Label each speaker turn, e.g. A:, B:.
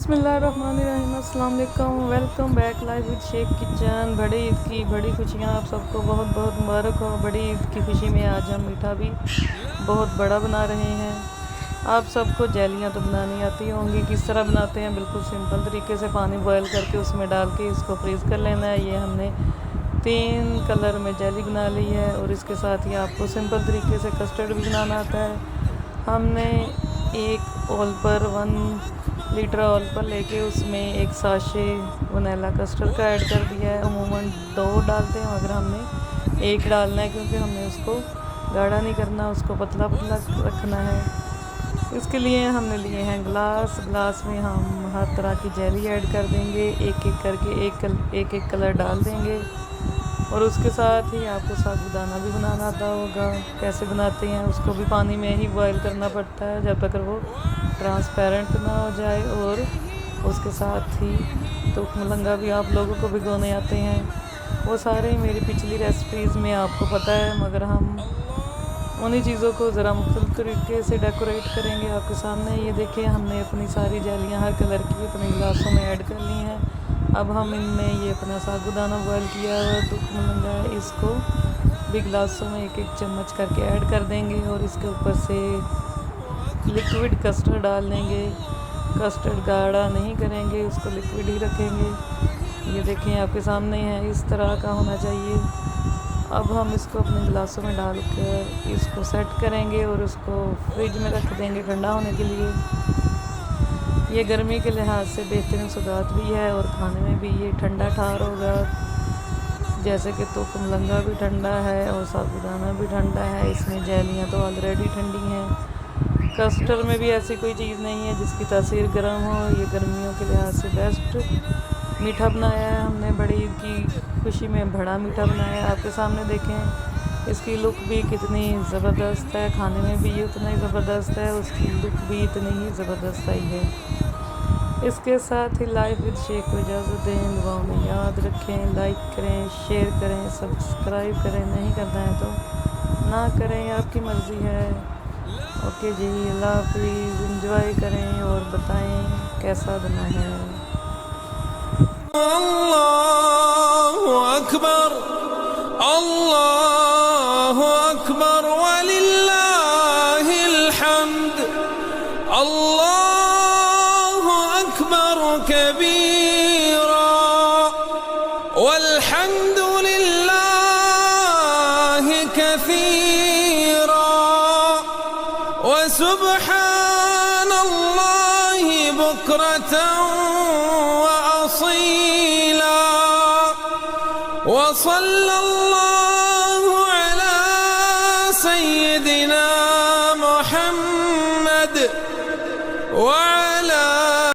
A: बिस्मिल्लाहिर्रहमानिर्रहीम, अस्सलाम वालेकुम। Welcome back live with Sheikh kitchen. बड़ी ईद की बड़ी खुशियाँ आप सबको बहुत बहुत मुबारक हो। बड़ी ईद की खुशी में आज हम मीठा भी बहुत बड़ा बना रहे हैं। आप सबको जैलियाँ तो बनानी आती होंगी। किस तरह बनाते हैं? बिल्कुल सिंपल तरीके से पानी बॉयल करके उसमें डाल के इसको फ्रीज़ कर लेना है। ये हमने 3 कलर में जेली बना ली है और इसके साथ ही आपको सिंपल तरीके से कस्टर्ड भी बनाना आता है। हमने एक ओल पर 1 लीटर ओल पर लेके उसमें एक साशे वनीला कस्टर्ड का ऐड कर दिया है। अमूमन 2 डालते हैं मगर हमने 1 डालना है क्योंकि हमने उसको गाढ़ा नहीं करना, उसको पतला पतला रखना है। इसके लिए हमने लिए हैं ग्लास में हम हर तरह की जेली ऐड कर देंगे। एक एक करके एक कलर डाल देंगे और उसके साथ ही आपको साबूदाना भी बनाना आता होगा। कैसे बनाते हैं उसको भी पानी में ही बॉयल करना पड़ता है जब तक वो ट्रांसपेरेंट ना हो जाए। और उसके साथ ही तो मलंगा भी आप लोगों को भिगोने आते हैं। वो सारे मेरी पिछली रेसिपीज़ में आपको पता है, मगर हम उन्हीं चीज़ों को ज़रा मुख्तलिफ तरीके से डेकोरेट करेंगे आपके सामने। ये देखिए, हमने अपनी सारी जेलियाँ हर कलर की अपने गिलासों में ऐड कर ली हैं। अब हम इनमें ये अपना साबूदाना बॉयल किया हुआ दुख मलंगा है, इसको भी गिलासों में एक चम्मच करके ऐड कर देंगे और इसके ऊपर से लिक्विड कस्टर्ड डाल देंगे। कस्टर्ड गाढ़ा नहीं करेंगे, उसको लिक्विड ही रखेंगे। ये देखें आपके सामने है, इस तरह का होना चाहिए। अब हम इसको अपने गिलासों में डाल कर इसको सेट करेंगे और उसको फ्रिज में रख देंगे ठंडा होने के लिए। ये गर्मी के लिहाज से बेहतरीन सौगात भी है और खाने में भी ये ठंडा ठार होगा। जैसे कि तो मलंगा भी ठंडा है और साबूदाना भी ठंडा है, इसमें जेलियाँ तो ऑलरेडी ठंडी हैं। कस्टर्ड में भी ऐसी कोई चीज़ नहीं है जिसकी तासीर गर्म हो। ये गर्मियों के लिहाज से बेस्ट मीठा बनाया है हमने। बड़ी ईद की खुशी में बड़ा मीठा बनाया है। आपके सामने देखें, इसकी लुक भी कितनी ज़बरदस्त है, खाने में भी ये उतना ही ज़बरदस्त है, उसकी लुक भी इतनी ही ज़बरदस्त आई है। इसके साथ ही लाइव विद शेख को इजाज़त दें। दुआओं में याद रखें, लाइक करें, शेयर करें, सब्सक्राइब करें। नहीं करना है तो ना करें, आपकी मर्ज़ी है। ओके जी, अल्लाह हाफिज़। एंजॉय करें और बताएं कैसा बना है।
B: अल्लाहु अकबर, अल्लाहु अकबर वलिल्लाहिल हम्द। अल्लाहु अकबर कबीरा वल्हम्दुलिल्लाहि कसीरा वसुब्हानल्लाहि बुक्रतन वअसीला वसल्लल्लाहु अला सय्यिदिना मुहम्मद वअला